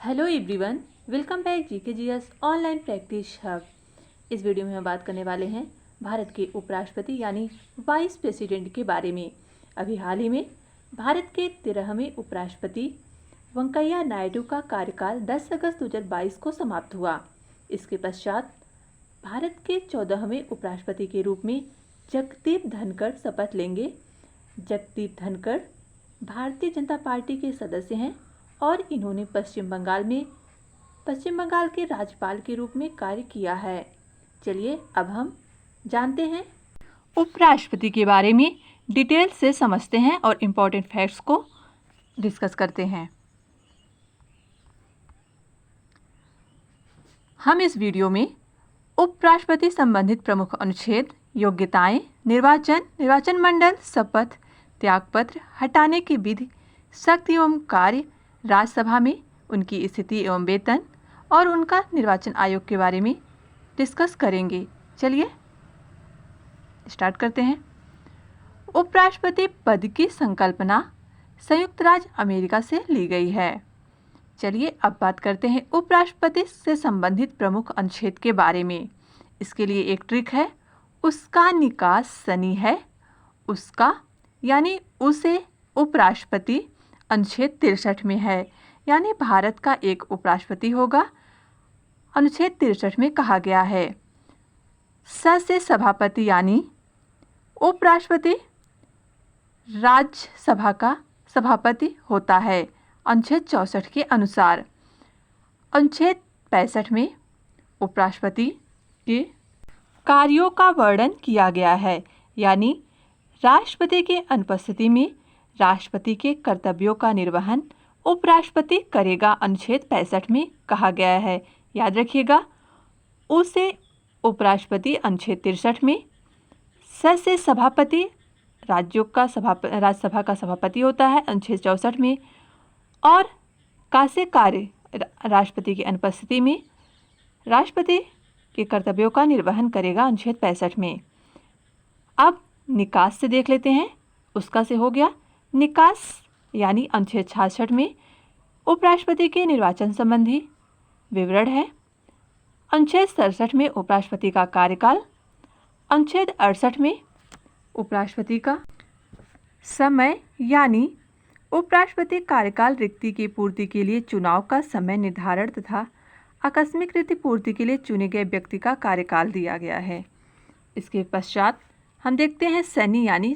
Hello everyone, welcome back GKGS online practice hub. इस video में हम बात करने वाले हैं भारत के उपराष्ट्रपति यानी वाइस प्रेसिडेंट के बारे में। अभी हाल ही में भारत के 13वें उपराष्ट्रपति वेंकैया नायडू का कार्यकाल 10 अगस्त 2022 को समाप्त हुआ। इसके पश्चात भारत के 14वें उपराष्ट्रपति के रूप में जगदीप धनखड़ शपथ लेंगे। जगदीप धनखड़ भारतीय जनता पार्टी के सदस्य हैं और इन्होंने पश्चिम बंगाल के राज्यपाल के रूप में कार्य किया है। चलिए अब हम जानते हैं उपराष्ट्रपति के बारे में, डिटेल से समझते हैं और इम्पोर्टेंट फैक्ट्स को डिस्कस करते हैं। हम इस वीडियो में उपराष्ट्रपति संबंधित प्रमुख अनुच्छेद, योग्यताएं, निर्वाचन मंडल, शपथ, त्यागपत्र, हटाने की विधि, शक्ति एवं कार्य, राज्यसभा में उनकी स्थिति एवं वेतन और उनका निर्वाचन आयोग के बारे में डिस्कस करेंगे। चलिए स्टार्ट करते हैं। उपराष्ट्रपति पद की संकल्पना संयुक्त राज्य अमेरिका से ली गई है। चलिए अब बात करते हैं उपराष्ट्रपति से संबंधित प्रमुख अनुच्छेद के बारे में। इसके लिए एक ट्रिक है, उसका निकास सनी है। उसका यानी उसे उपराष्ट्रपति अनुच्छेद 63 में है, यानी भारत का एक उपराष्ट्रपति होगा। अनुच्छेद 63 में कहा गया है स से सभापति यानी उपराष्ट्रपति राज्यसभा का सभापति होता है। अनुच्छेद 64 के अनुसार अनुच्छेद 65 में उपराष्ट्रपति के कार्यों का वर्णन किया गया है, यानी राष्ट्रपति के अनुपस्थिति में राष्ट्रपति के कर्तव्यों का निर्वहन उपराष्ट्रपति करेगा। अनुच्छेद 65 में कहा गया है, याद रखिएगा। उसे उपराष्ट्रपति अनुच्छेद 63 में स से सभापति राज्यसभा का सभापति होता है। अनुच्छेद 64 में और का से कार्य राष्ट्रपति की अनुपस्थिति में राष्ट्रपति के कर्तव्यों का निर्वहन करेगा। अनुच्छेद 65 में। अब निकास से देख लेते हैं। उसका से हो गया। निकास यानी अनुच्छेद 66 में उपराष्ट्रपति के निर्वाचन संबंधी विवरण है। अनुच्छेद 67 में उपराष्ट्रपति का कार्यकाल। अनुच्छेद 68 में उपराष्ट्रपति का समय यानी उपराष्ट्रपति कार्यकाल रिक्ति की पूर्ति के लिए चुनाव का समय निर्धारण तथा आकस्मिक रिक्ति पूर्ति के लिए चुने गए व्यक्ति का कार्यकाल दिया गया है। इसके पश्चात हम देखते हैं सनी यानी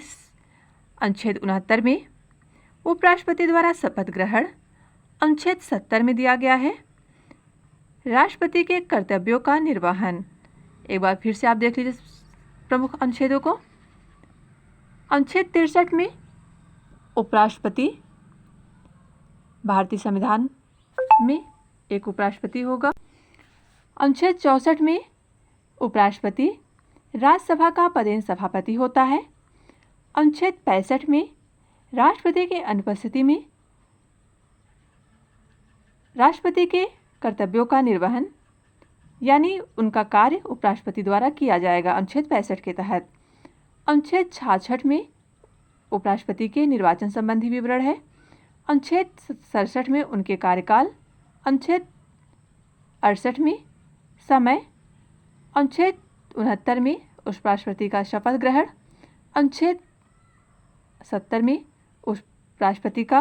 अनुच्छेद 69 में उपराष्ट्रपति द्वारा शपथ ग्रहण। अनुच्छेद 70 में दिया गया है राष्ट्रपति के कर्तव्यों का निर्वहन। एक बार फिर से आप देख लीजिए प्रमुख अनुच्छेदों को। अनुच्छेद 63 में उपराष्ट्रपति भारतीय संविधान में एक उपराष्ट्रपति होगा। अनुच्छेद 64 में उपराष्ट्रपति राज्यसभा का पदेन सभापति होता है। अनुच्छेद 65 में राष्ट्रपति के अनुपस्थिति में राष्ट्रपति के कर्तव्यों का निर्वहन यानी उनका कार्य उपराष्ट्रपति द्वारा किया जाएगा। अनुच्छेद 65 के तहत। अनुच्छेद 66 में उपराष्ट्रपति के निर्वाचन संबंधी विवरण है। अनुच्छेद 67 में उनके कार्यकाल। अनुच्छेद 68 में समय। अनुच्छेद 69 में उपराष्ट्रपति का शपथ ग्रहण। अनुच्छेद 70 में उपराष्ट्रपति का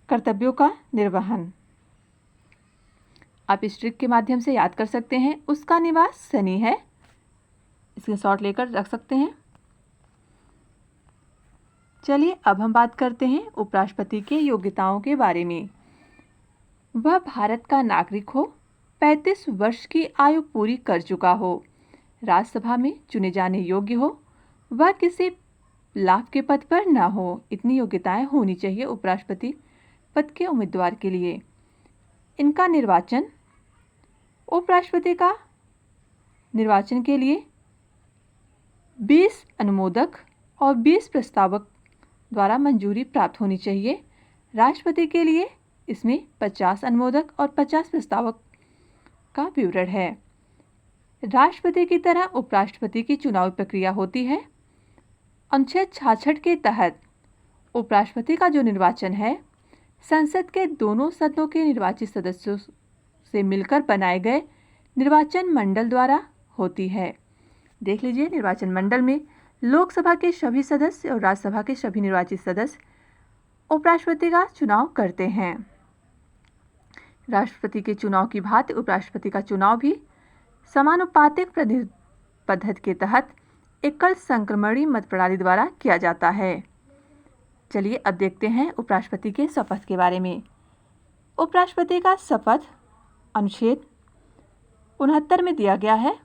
कर्तव्यों का निर्वहन। आप इस ट्रिक के माध्यम से याद कर सकते हैं। उसका निवास सनी है, इसके शॉर्ट लेकर रख सकते हैं। चलिए अब हम बात करते हैं उपराष्ट्रपति के योग्यताओं के बारे में। वह भारत का नागरिक हो, 35 वर्ष की आयु पूरी कर चुका हो, राज्यसभा में चुने जाने योग्य हो, वह किसी लाभ के पद पर न हो। इतनी योग्यताएं होनी चाहिए उपराष्ट्रपति पद के उम्मीदवार के लिए। इनका निर्वाचन, उपराष्ट्रपति का निर्वाचन के लिए 20 अनुमोदक और 20 प्रस्तावक द्वारा मंजूरी प्राप्त होनी चाहिए। राष्ट्रपति के लिए इसमें 50 अनुमोदक और 50 प्रस्तावक का विवरण है। राष्ट्रपति की तरह उपराष्ट्रपति की चुनाव प्रक्रिया होती है। अनुच्छेद 66 के तहत उपराष्ट्रपति का जो निर्वाचन है संसद के दोनों सदनों के निर्वाचित सदस्यों से मिलकर बनाए गए निर्वाचन मंडल द्वारा होती है। देख लीजिए, निर्वाचन मंडल में लोकसभा के सभी सदस्य और राज्यसभा के सभी निर्वाचित सदस्य उपराष्ट्रपति का चुनाव करते हैं। राष्ट्रपति के चुनाव की भांति उपराष्ट्रपति का चुनाव भी समानुपातिक प्रतिनिधित्व पद्धति के तहत एकल संक्रमणीय मत प्रणाली द्वारा किया जाता है। चलिए अब देखते हैं उपराष्ट्रपति के शपथ के बारे में। उपराष्ट्रपति का शपथ अनुच्छेद 69 में दिया गया है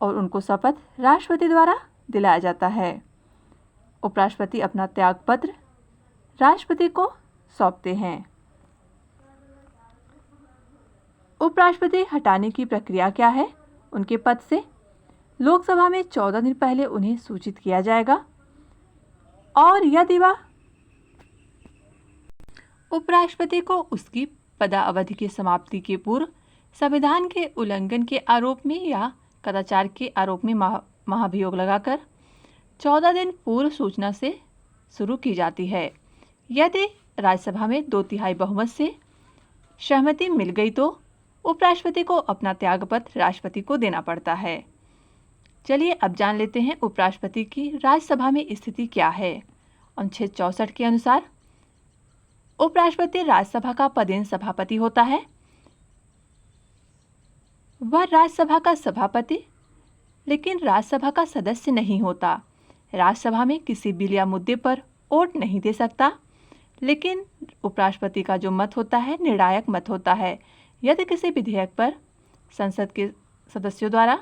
और उनको शपथ राष्ट्रपति द्वारा दिलाया जाता है। उपराष्ट्रपति अपना त्यागपत्र राष्ट्रपति को सौंपते हैं। उपराष्ट्रपति हटाने की प्रक्रिया क्या है? उनके पद से लोकसभा में 14 दिन पहले उन्हें सूचित किया जाएगा और यदि वह उपराष्ट्रपति को उसकी पदावधि की समाप्ति के पूर्व संविधान के उल्लंघन के आरोप में या कदाचार के आरोप में महाभियोग लगाकर 14 दिन पूर्व सूचना से शुरू की जाती है। यदि राज्यसभा में 2/3 बहुमत से सहमति मिल गई तो उपराष्ट्रपति को अपना त्यागपत्र राष्ट्रपति को देना पड़ता है। चलिए अब जान लेते हैं उपराष्ट्रपति की राज्यसभा में स्थिति क्या है। अनुच्छेद 64 के अनुसार उपराष्ट्रपति राज्यसभा का पदेन सभापति होता है। वह राज्यसभा का सभापति लेकिन राज्यसभा का सदस्य नहीं होता। राज्यसभा में किसी बिल या मुद्दे पर वोट नहीं दे सकता, लेकिन उपराष्ट्रपति का जो मत होता है निर्णायक मत होता है। यदि किसी विधेयक पर संसद के सदस्यों द्वारा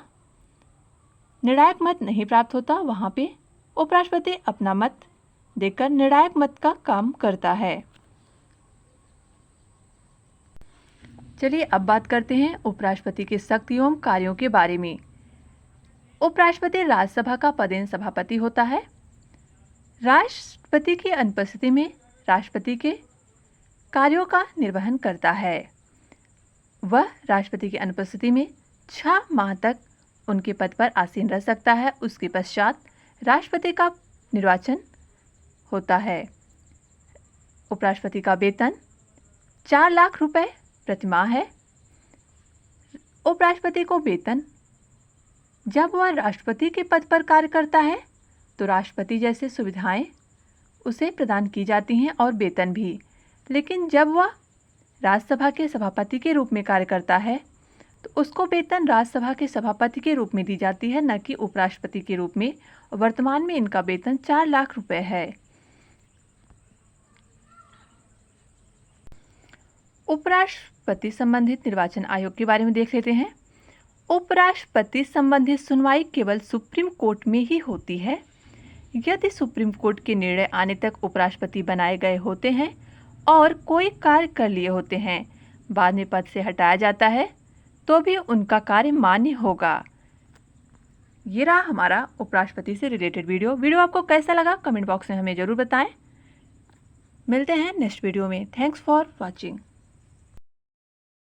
निर्णायक मत नहीं प्राप्त होता, वहां पे उपराष्ट्रपति अपना मत देकर निर्णायक मत का काम करता है। चलिए अब बात करते हैं उपराष्ट्रपति के शक्ति एवं कार्यों के बारे में। उपराष्ट्रपति राज्यसभा का पदेन सभापति होता है। राष्ट्रपति की अनुपस्थिति में राष्ट्रपति के कार्यों का निर्वहन करता है। वह राष्ट्रपति की अनुपस्थिति में 6 माह तक उनके पद पर आसीन रह सकता है। उसके पश्चात राष्ट्रपति का निर्वाचन होता है। उपराष्ट्रपति का वेतन 4 लाख रुपए प्रतिमाह है। उपराष्ट्रपति को वेतन जब वह राष्ट्रपति के पद पर कार्य करता है तो राष्ट्रपति जैसे सुविधाएं उसे प्रदान की जाती हैं और वेतन भी, लेकिन जब वह राज्यसभा के सभापति के रूप में कार्य करता है तो उसको वेतन राज्यसभा के सभापति के रूप में दी जाती है, न कि उपराष्ट्रपति के रूप में। वर्तमान में इनका वेतन 4 लाख रुपए है। उपराष्ट्रपति संबंधित निर्वाचन आयोग के बारे में देख लेते हैं। उपराष्ट्रपति संबंधित सुनवाई केवल सुप्रीम कोर्ट में ही होती है। यदि सुप्रीम कोर्ट के निर्णय आने तक उपराष्ट्रपति बनाए गए होते हैं और कोई कार्य कर लिए होते हैं, बाद में पद से हटाया जाता है, तो भी उनका कार्य मान्य होगा। ये रहा हमारा उपराष्ट्रपति से रिलेटेड वीडियो आपको कैसा लगा कमेंट बॉक्स में हमें ज़रूर बताएं। मिलते हैं नेक्स्ट वीडियो में। Thanks for watching.